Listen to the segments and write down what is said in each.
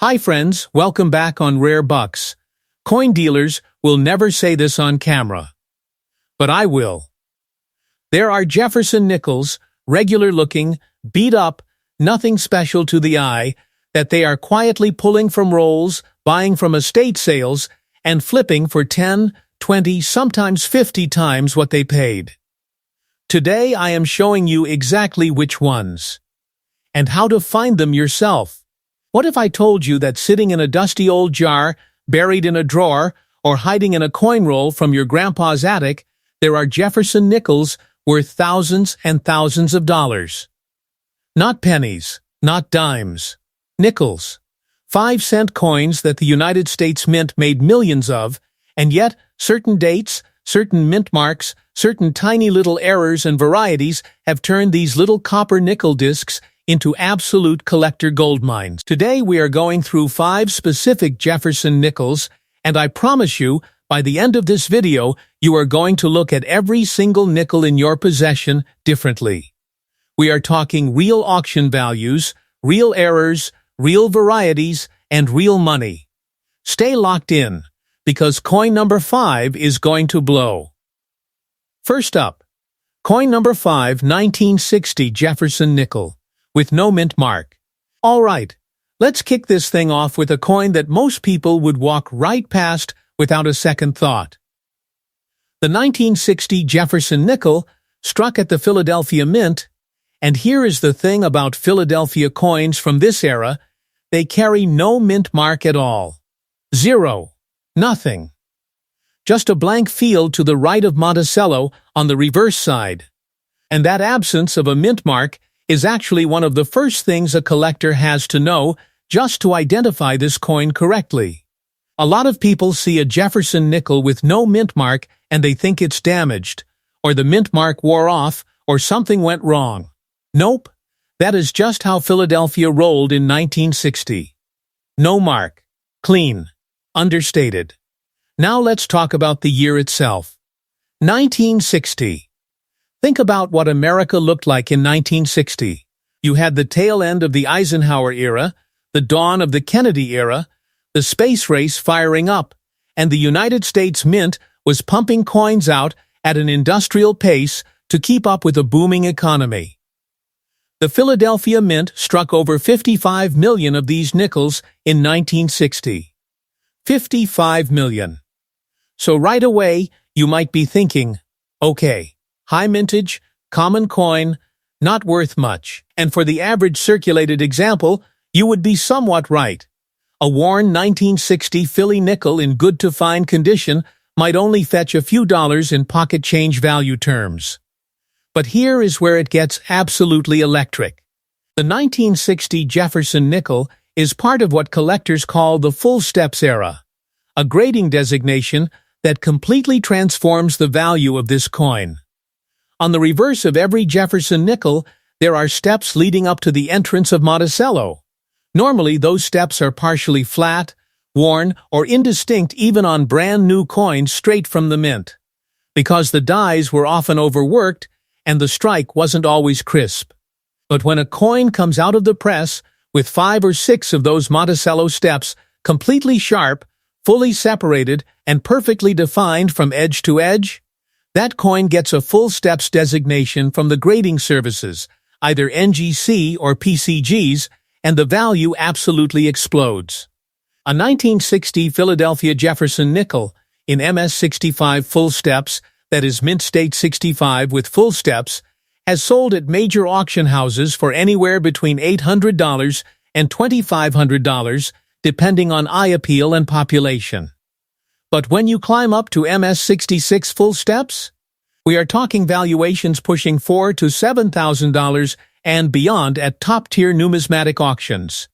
Hi friends, welcome back on Rare Bucks. Coin dealers will never say this on camera. But I will. There are Jefferson Nickels, regular looking, beat up, nothing special to the eye, that they are quietly pulling from rolls, buying from estate sales, and flipping for 10, 20, sometimes 50 times what they paid. Today I am showing you exactly which ones. And how to find them yourself. What if I told you that sitting in a dusty old jar, buried in a drawer, or hiding in a coin roll from your grandpa's attic, there are Jefferson Nickels worth thousands and thousands of dollars? Not pennies, not dimes. Nickels. 5-cent coins that the United States Mint made millions of, and yet certain dates, certain mint marks, certain tiny little errors and varieties have turned these little copper nickel discs into absolute collector gold mines. Today we are going through 5 specific Jefferson Nickels, and I promise you, by the end of this video, you are going to look at every single nickel in your possession differently. We are talking real auction values, real errors, real varieties, and real money. Stay locked in, because coin number 5 is going to blow. First up, coin number 5, 1960 Jefferson Nickel, with no mint mark. Alright, let's kick this thing off with a coin that most people would walk right past without a second thought. The 1960 Jefferson Nickel struck at the Philadelphia Mint, and here is the thing about Philadelphia coins from this era: they carry no mint mark at all. Zero. Nothing. Just a blank field to the right of Monticello on the reverse side. And that absence of a mint mark is actually one of the first things a collector has to know just to identify this coin correctly. A lot of people see a Jefferson nickel with no mint mark and they think it's damaged, or the mint mark wore off, or something went wrong. Nope, that is just how Philadelphia rolled in 1960. No mark. Clean. Understated. Now let's talk about the year itself. 1960. Think about what America looked like in 1960. You had the tail end of the Eisenhower era, the dawn of the Kennedy era, the space race firing up, and the United States Mint was pumping coins out at an industrial pace to keep up with a booming economy. The Philadelphia Mint struck over 55 million of these nickels in 1960. 55 million. So right away, you might be thinking, okay, high mintage, common coin, not worth much. And for the average circulated example, you would be somewhat right. A worn 1960 Philly nickel in good-to-fine condition might only fetch a few dollars in pocket change value terms. But here is where it gets absolutely electric. The 1960 Jefferson Nickel is part of what collectors call the full steps era, a grading designation that completely transforms the value of this coin. On the reverse of every Jefferson nickel, there are steps leading up to the entrance of Monticello. Normally, those steps are partially flat, worn, or indistinct even on brand-new coins straight from the mint, because the dies were often overworked and the strike wasn't always crisp. But when a coin comes out of the press with 5 or 6 of those Monticello steps completely sharp, fully separated, and perfectly defined from edge to edge, that coin gets a full steps designation from the grading services, either NGC or PCGs, and the value absolutely explodes. A 1960 Philadelphia Jefferson Nickel in MS65 full steps, that is Mint State 65 with full steps, has sold at major auction houses for anywhere between $800 and $2,500, depending on eye appeal and population. But when you climb up to MS66 full steps, we are talking valuations pushing $4,000 to $7,000 and beyond at top-tier numismatic auctions.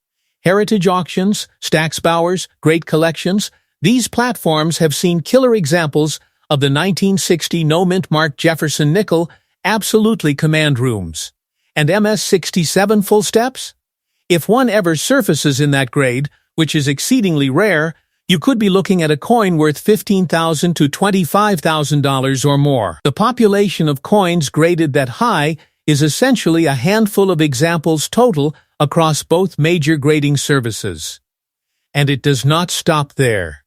Heritage auctions, Stack's Bowers, Great Collections, these platforms have seen killer examples of the 1960 no-mint mark Jefferson Nickel absolutely command rooms. And MS67 full steps? If one ever surfaces in that grade, which is exceedingly rare, you could be looking at a coin worth $15,000 to $25,000 or more. The population of coins graded that high is essentially a handful of examples total across both major grading services. And it does not stop there.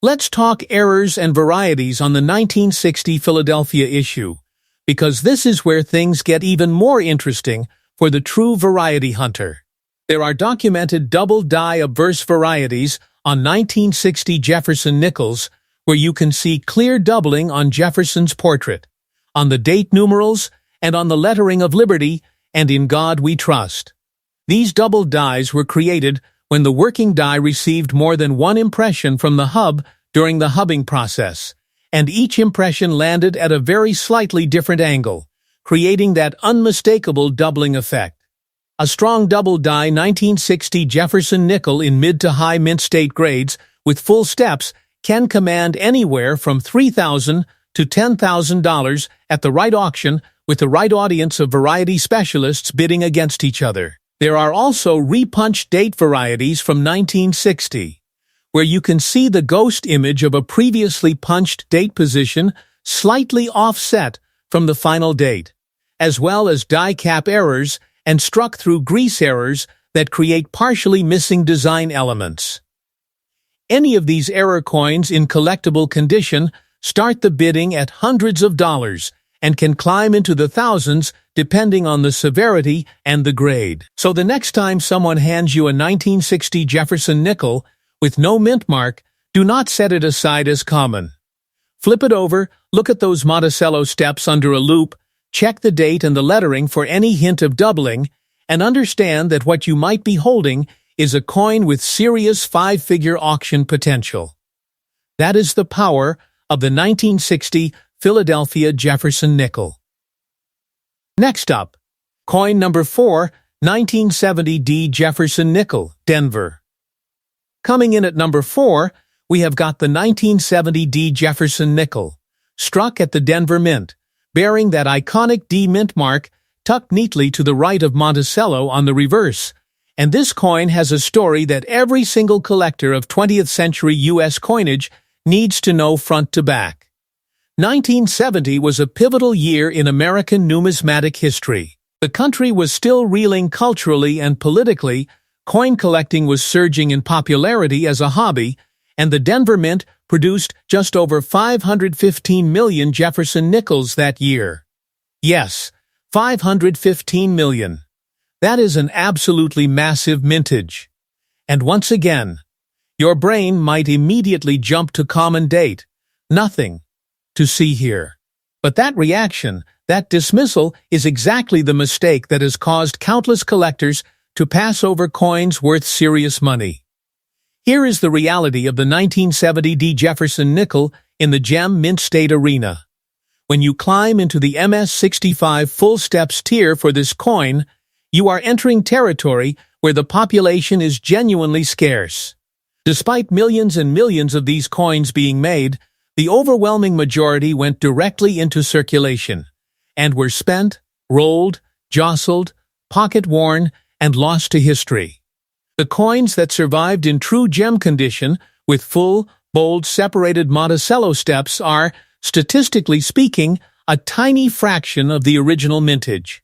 Let's talk errors and varieties on the 1960 Philadelphia issue, because this is where things get even more interesting for the true variety hunter. There are documented double-die obverse varieties on 1960 Jefferson Nickels, where you can see clear doubling on Jefferson's portrait, on the date numerals, and on the lettering of Liberty, and In God We Trust. These double dies were created when the working die received more than one impression from the hub during the hubbing process, and each impression landed at a very slightly different angle, creating that unmistakable doubling effect. A strong double die 1960 Jefferson Nickel in mid to high mint state grades with full steps can command anywhere from $3,000 to $10,000 at the right auction with the right audience of variety specialists bidding against each other. There are also repunched date varieties from 1960, where you can see the ghost image of a previously punched date position slightly offset from the final date, as well as die cap errors and struck-through grease errors that create partially missing design elements. Any of these error coins in collectible condition start the bidding at hundreds of dollars and can climb into the thousands depending on the severity and the grade. So the next time someone hands you a 1960 Jefferson Nickel with no mint mark, do not set it aside as common. Flip it over, look at those Monticello steps under a loop, check the date and the lettering for any hint of doubling, and understand that what you might be holding is a coin with serious five-figure auction potential. That is the power of the 1960 Philadelphia Jefferson Nickel. Next up, coin number 4, 1970D Jefferson Nickel, Denver. Coming in at number 4, we have got the 1970D Jefferson Nickel, struck at the Denver Mint, bearing that iconic D mint mark tucked neatly to the right of Monticello on the reverse. And this coin has a story that every single collector of 20th century U.S. coinage needs to know front to back. 1970 was a pivotal year in American numismatic history. The country was still reeling culturally and politically, coin collecting was surging in popularity as a hobby, and the Denver Mint produced just over 515 million Jefferson Nickels that year. Yes, 515 million. That is an absolutely massive mintage. And once again, your brain might immediately jump to common date. Nothing to see here. But that reaction, that dismissal, is exactly the mistake that has caused countless collectors to pass over coins worth serious money. Here is the reality of the 1970D Jefferson Nickel in the gem mint state arena. When you climb into the MS65 full steps tier for this coin, you are entering territory where the population is genuinely scarce. Despite millions and millions of these coins being made, the overwhelming majority went directly into circulation, and were spent, rolled, jostled, pocket-worn, and lost to history. The coins that survived in true gem condition, with full, bold, separated Monticello steps are, statistically speaking, a tiny fraction of the original mintage.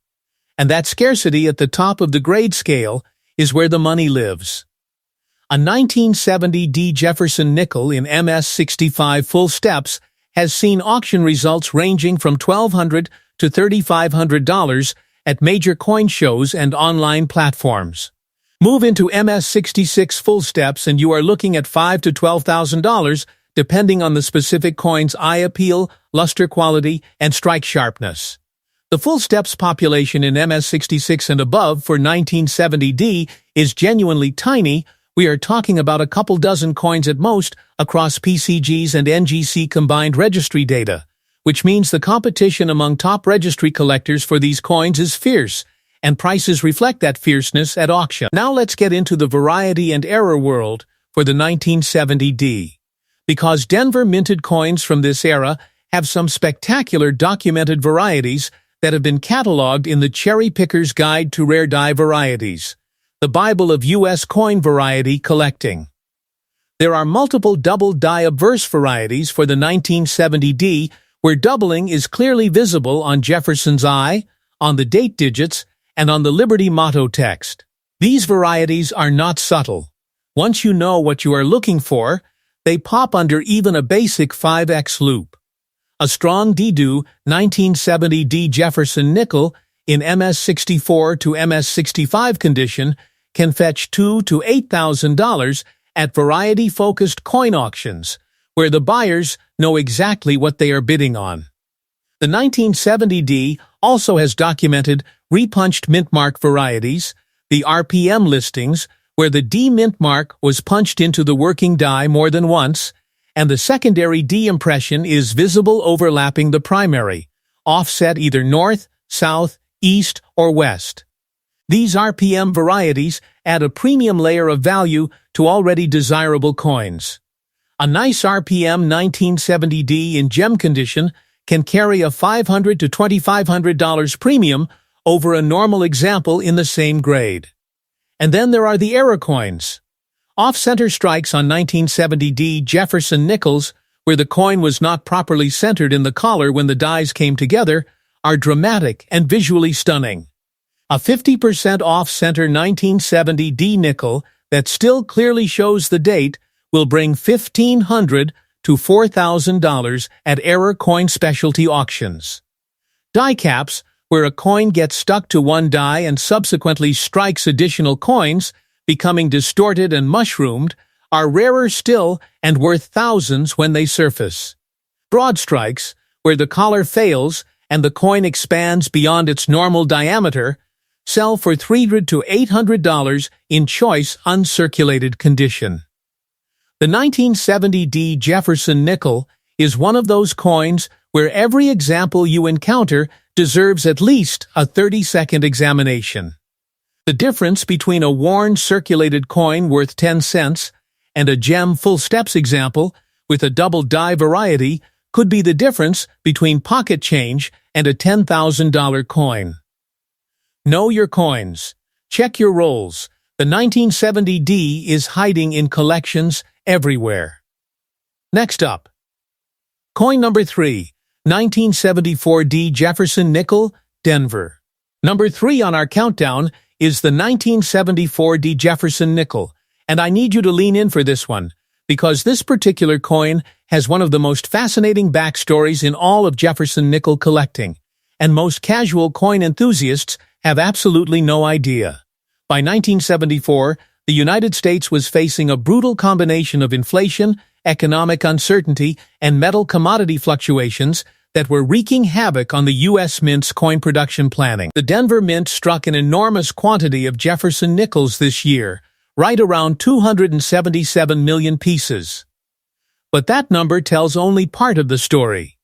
And that scarcity at the top of the grade scale is where the money lives. A 1970D Jefferson Nickel in MS65 full steps has seen auction results ranging from $1,200 to $3,500 at major coin shows and online platforms. Move into MS66 full steps and you are looking at $5,000 to $12,000 depending on the specific coin's eye appeal, luster quality, and strike sharpness. The full steps population in MS66 and above for 1970D is genuinely tiny. We are talking about a couple dozen coins at most across PCGs and NGC combined registry data, which means the competition among top registry collectors for these coins is fierce, and prices reflect that fierceness at auction. Now let's get into the variety and error world for the 1970D. Because Denver minted coins from this era have some spectacular documented varieties that have been cataloged in the Cherry Picker's Guide to Rare Die Varieties, the Bible of U.S. coin variety collecting. There are multiple double die obverse varieties for the 1970D where doubling is clearly visible on Jefferson's eye, on the date digits, and on the Liberty motto text. These varieties are not subtle. Once you know what you are looking for, they pop under even a basic 5x loop. A strong Dedu 1970D Jefferson Nickel in MS64 to MS65 condition can fetch $2,000 to $8,000 at variety-focused coin auctions, where the buyers know exactly what they are bidding on. The 1970D also has documented repunched mint mark varieties, the RPM listings, where the D mint mark was punched into the working die more than once, and the secondary D impression is visible overlapping the primary, offset either north, south, east, or west. These RPM varieties add a premium layer of value to already desirable coins. A nice RPM 1970D in gem condition can carry a $500 to $2,500 premium over a normal example in the same grade. And then there are the error coins. Off-center strikes on 1970D Jefferson Nickels, where the coin was not properly centered in the collar when the dies came together, are dramatic and visually stunning. A 50% off-center 1970D nickel that still clearly shows the date will bring $1,500 to $4,000 at error coin specialty auctions. Die caps, where a coin gets stuck to one die and subsequently strikes additional coins, becoming distorted and mushroomed, are rarer still and worth thousands when they surface. Broad strikes, where the collar fails and the coin expands beyond its normal diameter, sell for $300 to $800 in choice uncirculated condition. The 1970D Jefferson Nickel is one of those coins where every example you encounter deserves at least a 30-second examination. The difference between a worn circulated coin worth 10 cents and a gem full steps example with a double die variety could be the difference between pocket change and a $10,000 coin. Know your coins. Check your rolls. The 1970D is hiding in collections everywhere. Next up. Coin number 3, 1974D Jefferson Nickel, Denver. Number 3 on our countdown is the 1974D Jefferson Nickel, and I need you to lean in for this one, because this particular coin has one of the most fascinating backstories in all of Jefferson Nickel collecting, and most casual coin enthusiasts have absolutely no idea. By 1974, the United States was facing a brutal combination of inflation, economic uncertainty, and metal commodity fluctuations that were wreaking havoc on the U.S. Mint's coin production planning. The Denver Mint struck an enormous quantity of Jefferson Nickels this year, right around 277 million pieces. But that number tells only part of the story.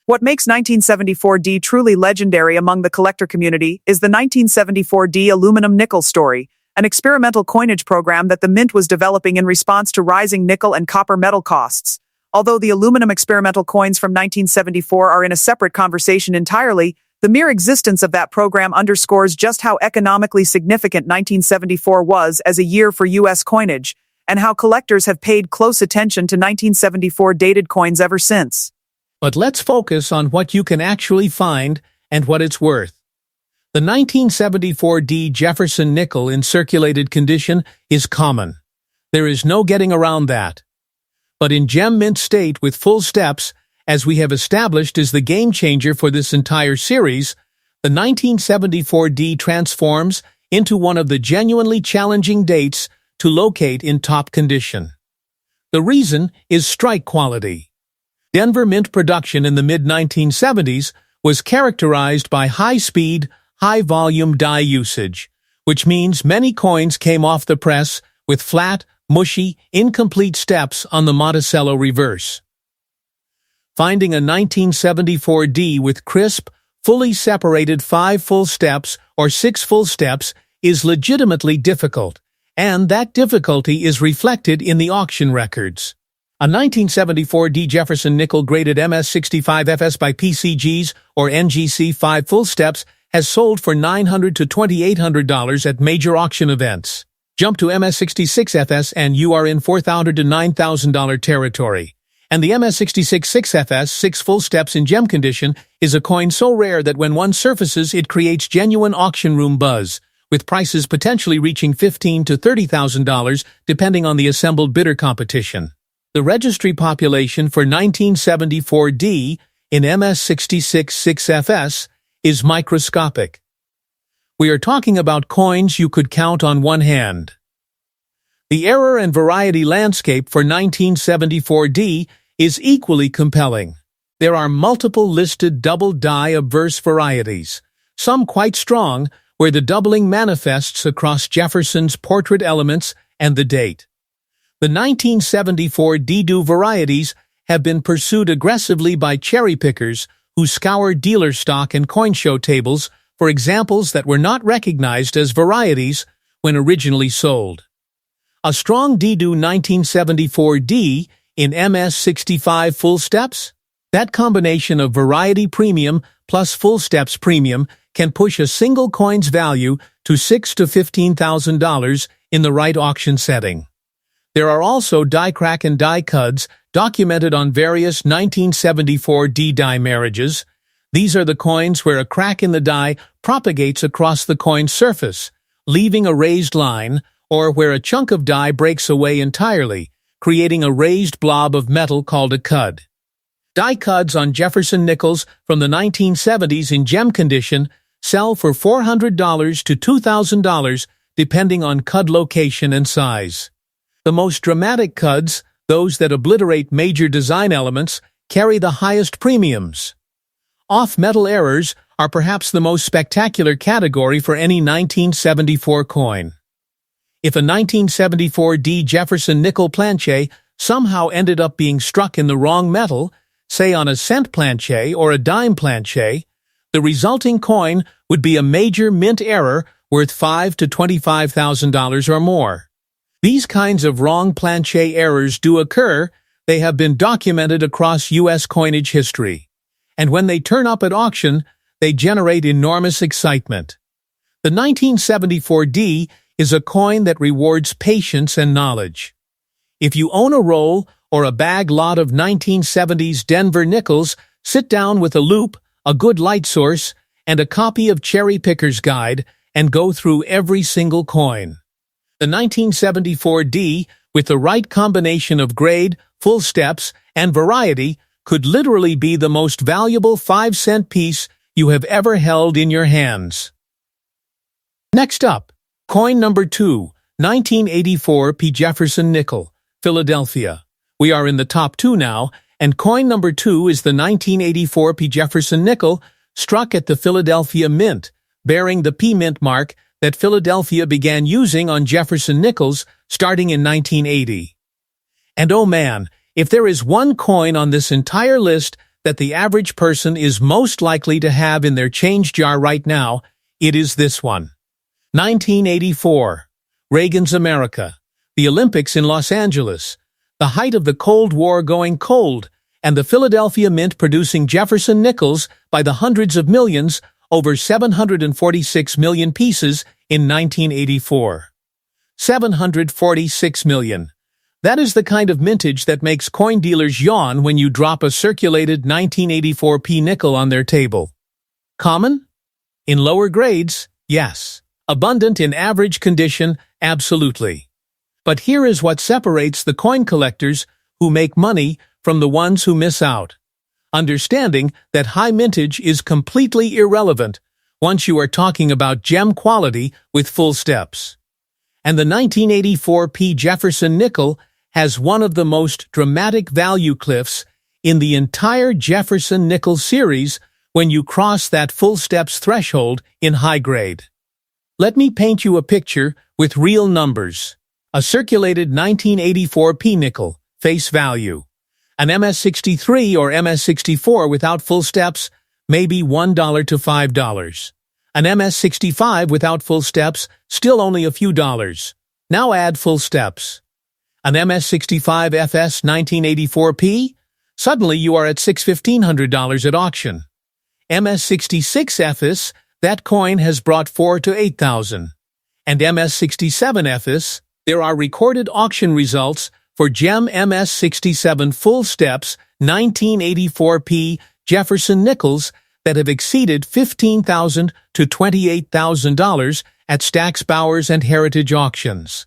What makes 1974D truly legendary among the collector community is the 1974D aluminum nickel story, an experimental coinage program that the Mint was developing in response to rising nickel and copper metal costs. Although the aluminum experimental coins from 1974 are in a separate conversation entirely, the mere existence of that program underscores just how economically significant 1974 was as a year for U.S. coinage, and how collectors have paid close attention to 1974 dated coins ever since. But let's focus on what you can actually find and what it's worth. The 1974D Jefferson Nickel in circulated condition is common. There is no getting around that. But in gem mint state with full steps, as we have established is the game changer for this entire series, the 1974D transforms into one of the genuinely challenging dates to locate in top condition. The reason is strike quality. Denver Mint production in the mid-1970s was characterized by high-speed, high-volume die usage, which means many coins came off the press with flat, mushy, incomplete steps on the Monticello reverse. Finding a 1974D with crisp, fully separated 5 full steps or 6 full steps is legitimately difficult, and that difficulty is reflected in the auction records. A 1974D Jefferson Nickel graded MS65FS by PCGs or NGC 5 full steps has sold for $900 to $2,800 at major auction events. Jump to MS66FS and you are in $4,000 to $9,000 territory. And the MS66-6FS 6 full steps in gem condition is a coin so rare that when one surfaces it creates genuine auction room buzz, with prices potentially reaching $15,000 to $30,000 depending on the assembled bidder competition. The registry population for 1974D in MS66-6FS is microscopic. We are talking about coins you could count on one hand. The error and variety landscape for 1974D is equally compelling. There are multiple listed double-die obverse varieties, some quite strong, where the doubling manifests across Jefferson's portrait elements and the date. The 1974 D-Do varieties have been pursued aggressively by cherry pickers who scour dealer stock and coin show tables for examples that were not recognized as varieties when originally sold. A strong D-Do 1974D in MS65 full steps? That combination of variety premium plus full steps premium can push a single coin's value to $6,000 to $15,000 in the right auction setting. There are also die crack and die cuds documented on various 1974 D-die marriages. These are the coins where a crack in the die propagates across the coin's surface, leaving a raised line, or where a chunk of die breaks away entirely, creating a raised blob of metal called a cud. Die cuds on Jefferson Nickels from the 1970s in gem condition sell for $400 to $2,000 depending on cud location and size. The most dramatic cuds, those that obliterate major design elements, carry the highest premiums. Off-metal errors are perhaps the most spectacular category for any 1974 coin. If a 1974 D Jefferson Nickel planche somehow ended up being struck in the wrong metal, say on a cent planche or a dime planche, the resulting coin would be a major mint error worth $5,000 to $25,000 or more. These kinds of wrong planche errors do occur. They have been documented across U.S. coinage history. And when they turn up at auction, they generate enormous excitement. The 1974 D is a coin that rewards patience and knowledge. If you own a roll or a bag lot of 1970s Denver nickels, sit down with a loupe, a good light source, and a copy of Cherry Picker's Guide and go through every single coin. The 1974 D, with the right combination of grade, full steps, and variety, could literally be the most valuable 5-cent piece you have ever held in your hands. Next up, coin number 2, 1984 P. Jefferson Nickel, Philadelphia. We are in the top 2 now, and coin number 2 is the 1984 P. Jefferson Nickel struck at the Philadelphia Mint, bearing the P Mint mark that Philadelphia began using on Jefferson Nickels starting in 1980. And oh man, if there is one coin on this entire list that the average person is most likely to have in their change jar right now, it is this one. 1984. Reagan's America. The Olympics in Los Angeles. The height of the Cold War going cold, and the Philadelphia Mint producing Jefferson Nickels by the hundreds of millions, over 746 million pieces in 1984. 746 million. That is the kind of mintage that makes coin dealers yawn when you drop a circulated 1984 P nickel on their table. Common? In lower grades, yes. Abundant in average condition, absolutely. But here is what separates the coin collectors who make money from the ones who miss out. Understanding that high mintage is completely irrelevant once you are talking about gem quality with full steps. And the 1984 P. Jefferson Nickel has one of the most dramatic value cliffs in the entire Jefferson Nickel series when you cross that full steps threshold in high grade. Let me paint you a picture with real numbers. A circulated 1984 P nickel, face value. An MS63 or MS64 without full steps, maybe $1 to $5. An MS65 without full steps, still only a few dollars. Now add full steps. An MS65 FS 1984P? Suddenly you are at $1,500 at auction. MS66 FS, that coin has brought $4,000 to $8,000. And MS67 FS, there are recorded auction results for Gem MS67 Full Steps 1984P Jefferson Nickels that have exceeded $15,000 to $28,000 at Stack's Bowers and Heritage auctions.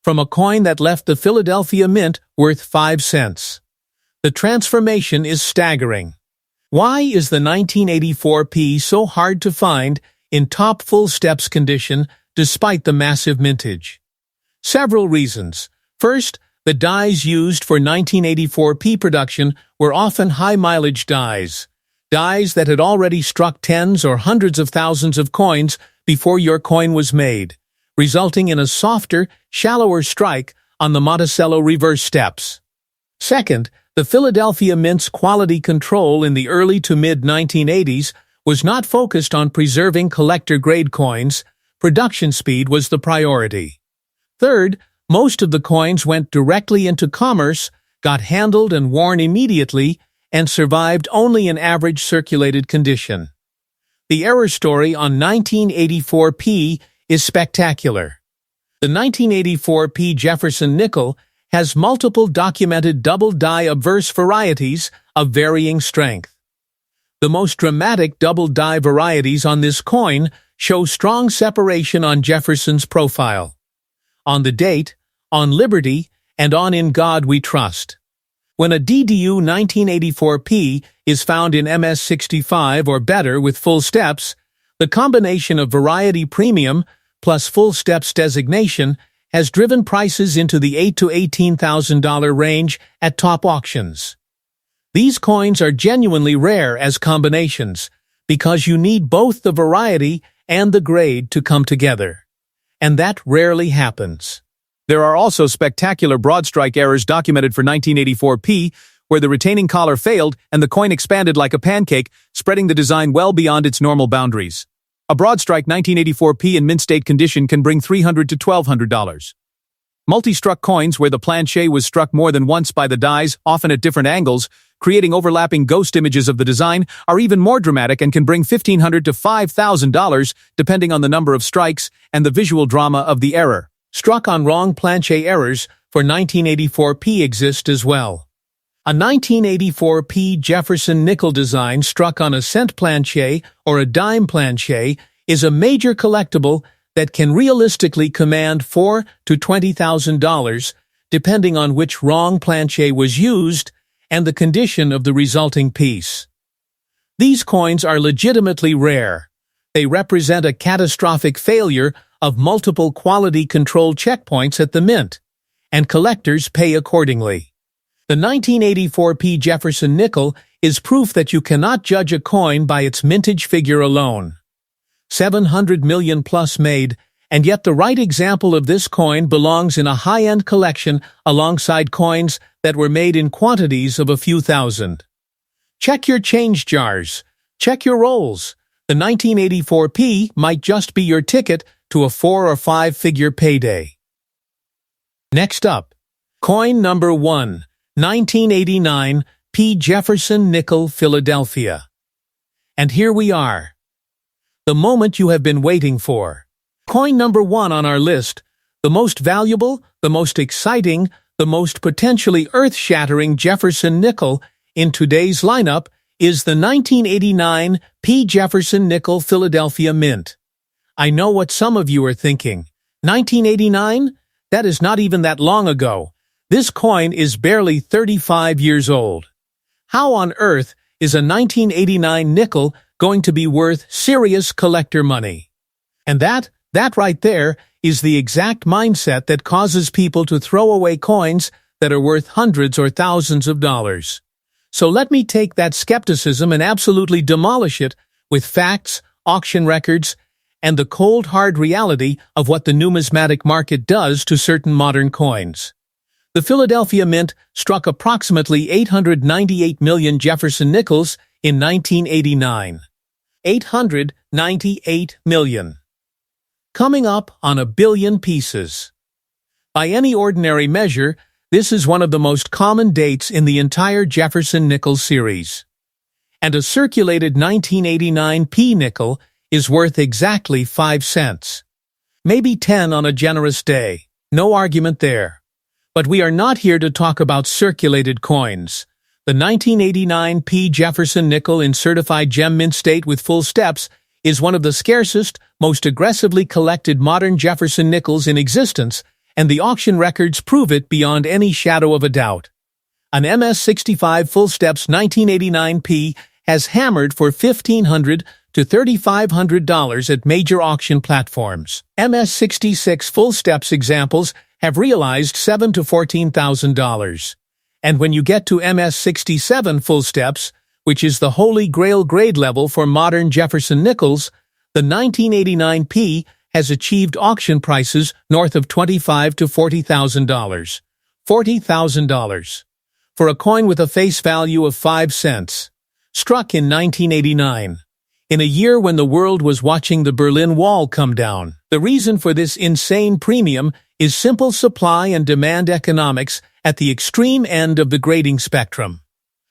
From a coin that left the Philadelphia Mint worth 5 cents. The transformation is staggering. Why is the 1984p so hard to find in top full steps condition despite the massive mintage? Several reasons. First, the dies used for 1984p production were often high-mileage dies. Dies that had already struck tens or hundreds of thousands of coins before your coin was made, resulting in a softer, shallower strike on the Monticello reverse steps. Second, the Philadelphia Mint's quality control in the early to mid-1980s was not focused on preserving collector-grade coins. Production speed was the priority. Third, most of the coins went directly into commerce, got handled and worn immediately, and survived only in average circulated condition. The error story on 1984p is spectacular. The 1984p Jefferson Nickel has multiple documented double-die obverse varieties of varying strength. The most dramatic double-die varieties on this coin show strong separation on Jefferson's profile. On the date, on liberty, and on In God We Trust. When a DDU 1984p is found in MS65 or better with full steps, the combination of variety premium plus full steps designation has driven prices into the $8,000 to $18,000 range at top auctions. These coins are genuinely rare as combinations because you need both the variety and the grade to come together. And that rarely happens. There are also spectacular broad strike errors documented for 1984p, where the retaining collar failed and the coin expanded like a pancake, spreading the design well beyond its normal boundaries. A broad strike 1984p in mint state condition can bring $300 to $1,200. Multi-struck coins where the planche was struck more than once by the dies, often at different angles, creating overlapping ghost images of the design, are even more dramatic and can bring $1,500 to $5,000, depending on the number of strikes and the visual drama of the error. Struck on wrong planche errors for 1984p exist as well. A 1984p Jefferson Nickel design struck on a cent planche or a dime planche is a major collectible that can realistically command $4,000 to $20,000, depending on which wrong planche was used and the condition of the resulting piece. These coins are legitimately rare. They represent a catastrophic failure of multiple quality control checkpoints at the mint, and collectors pay accordingly. The 1984p Jefferson Nickel is proof that you cannot judge a coin by its mintage figure alone. 700 million plus made, and yet the right example of this coin belongs in a high-end collection alongside coins that were made in quantities of a few thousand. Check your change jars. Check your rolls. The 1984p might just be your ticket to a 4 or 5 figure payday. Next up, coin number 1, 1989 P. Jefferson Nickel, Philadelphia. And here we are. The moment you have been waiting for. Coin number 1 on our list, the most valuable, the most exciting, the most potentially earth-shattering Jefferson Nickel in today's lineup is the 1989 P. Jefferson Nickel, Philadelphia Mint. I know what some of you are thinking. 1989? That is not even that long ago. This coin is barely 35 years old. How on earth is a 1989 nickel going to be worth serious collector money? And that right there is the exact mindset that causes people to throw away coins that are worth hundreds or thousands of dollars. So let me take that skepticism and absolutely demolish it with facts, auction records, and the cold hard reality of what the numismatic market does to certain modern coins. The Philadelphia Mint struck approximately 898 million Jefferson Nickels in 1989. 898 million. Coming up on 1 billion pieces. By any ordinary measure, this is one of the most common dates in the entire Jefferson Nickel series. And a circulated 1989 P nickel is worth exactly 5 cents. Maybe 10 on a generous day. No argument there. But we are not here to talk about circulated coins. The 1989 P. Jefferson Nickel in certified gem mint state with full steps is one of the scarcest, most aggressively collected modern Jefferson Nickels in existence, and the auction records prove it beyond any shadow of a doubt. An MS-65 Full Steps 1989P has hammered for $1,500 to $3,500 at major auction platforms. MS-66 Full Steps examples have realized $7,000 to $14,000. And when you get to MS-67 Full Steps, which is the holy grail grade level for modern Jefferson Nickels, the 1989P has achieved auction prices north of $25,000 to $40,000. $40,000. For a coin with a face value of 5 cents. Struck in 1989. In a year when the world was watching the Berlin Wall come down. The reason for this insane premium is simple supply and demand economics at the extreme end of the grading spectrum.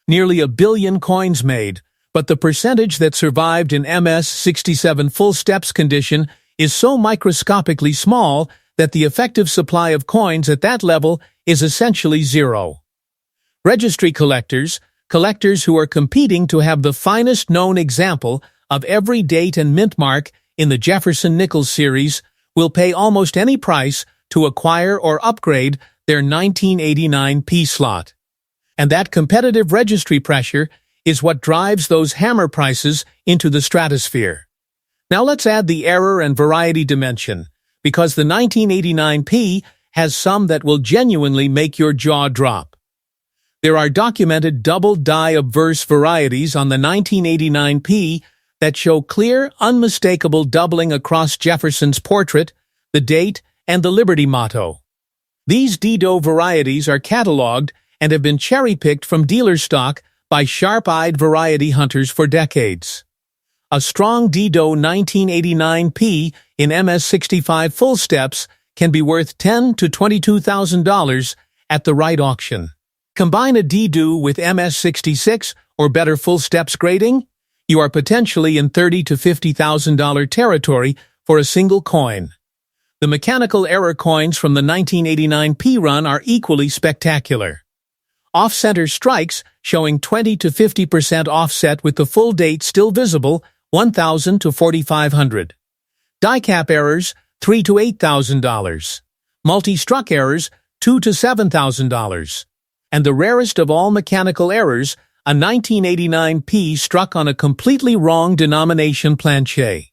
Nearly 1 billion coins made, but the percentage that survived in MS-67 Full Steps condition is so microscopically small that the effective supply of coins at that level is essentially zero. Registry collectors who are competing to have the finest known example of every date and mint mark in the Jefferson Nickels series, will pay almost any price to acquire or upgrade their 1989P slot. And that competitive registry pressure is what drives those hammer prices into the stratosphere. Now let's add the error and variety dimension, because the 1989P has some that will genuinely make your jaw drop. There are documented double die obverse varieties on the 1989P that show clear, unmistakable doubling across Jefferson's portrait, the date, and the Liberty motto. These Dido varieties are catalogued and have been cherry-picked from dealer stock by sharp-eyed variety hunters for decades. A strong Dido 1989P in MS-65 Full Steps can be worth $10,000 to $22,000 at the right auction. Combine a Dido with MS-66 or better Full Steps grading, you are potentially in $30,000 to $50,000 territory for a single coin. The mechanical error coins from the 1989P run are equally spectacular. Off-center strikes showing 20 to 50% offset with the full date still visible, $1,000 to $4,500. Die cap errors, $3,000 to $8,000. Multi-struck errors, $2,000 to $7,000. And the rarest of all mechanical errors, a 1989P struck on a completely wrong denomination planche.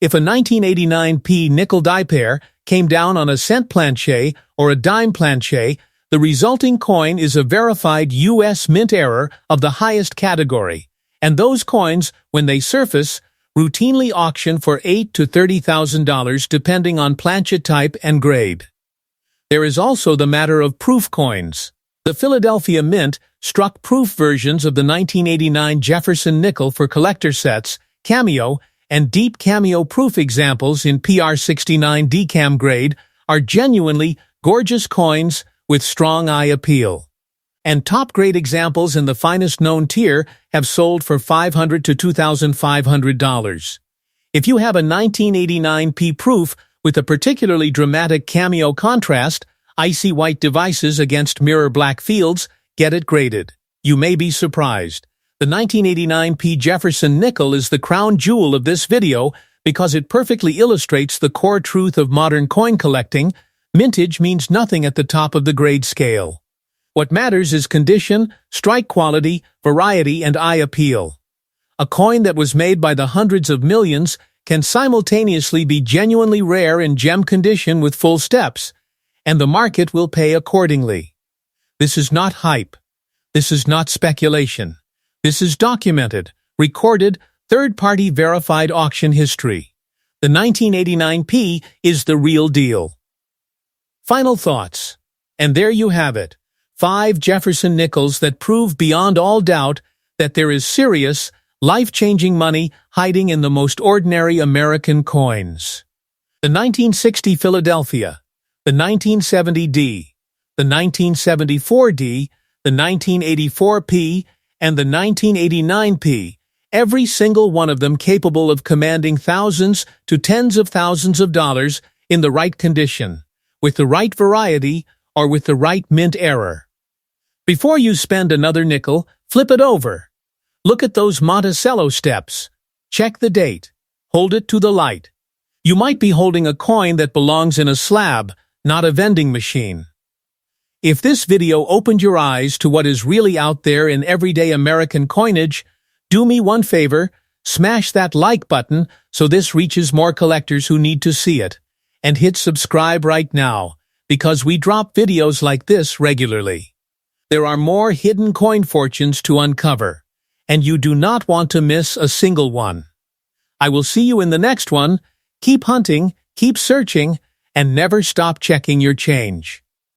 If a 1989P nickel die pair came down on a cent planche or a dime planche, the resulting coin is a verified U.S. mint error of the highest category, and those coins, when they surface, routinely auction for $8,000 to $30,000 depending on planche type and grade. There is also the matter of proof coins. The Philadelphia Mint struck proof versions of the 1989 Jefferson Nickel for collector sets, cameo, and deep cameo proof examples in PR69 decam grade are genuinely gorgeous coins with strong eye appeal. And top-grade examples in the finest known tier have sold for $500 to $2,500. If you have a 1989P proof with a particularly dramatic cameo contrast, icy white devices against mirror black fields, get it graded. You may be surprised. The 1989P Jefferson Nickel is the crown jewel of this video because it perfectly illustrates the core truth of modern coin collecting. Mintage means nothing at the top of the grade scale. What matters is condition, strike quality, variety, and eye appeal. A coin that was made by the hundreds of millions can simultaneously be genuinely rare in gem condition with full steps, and the market will pay accordingly. This is not hype. This is not speculation. This is documented, recorded, third-party verified auction history. The 1989P is the real deal. Final thoughts. And there you have it. 5 Jefferson Nickels that prove beyond all doubt that there is serious, life-changing money hiding in the most ordinary American coins. The 1960 Philadelphia, the 1970 D, the 1974 D, the 1984 P, and the 1989 P, every single one of them capable of commanding thousands to tens of thousands of dollars in the right condition, with the right variety, or with the right mint error. Before you spend another nickel, flip it over. Look at those Monticello steps. Check the date. hold it to the light. You might be holding a coin that belongs in a slab, not a vending machine. If this video opened your eyes to what is really out there in everyday American coinage, do me one favor, smash that like button so this reaches more collectors who need to see it. And hit subscribe right now, because we drop videos like this regularly. There are more hidden coin fortunes to uncover, and you do not want to miss a single one. I will see you in the next one. Keep hunting, keep searching, and never stop checking your change.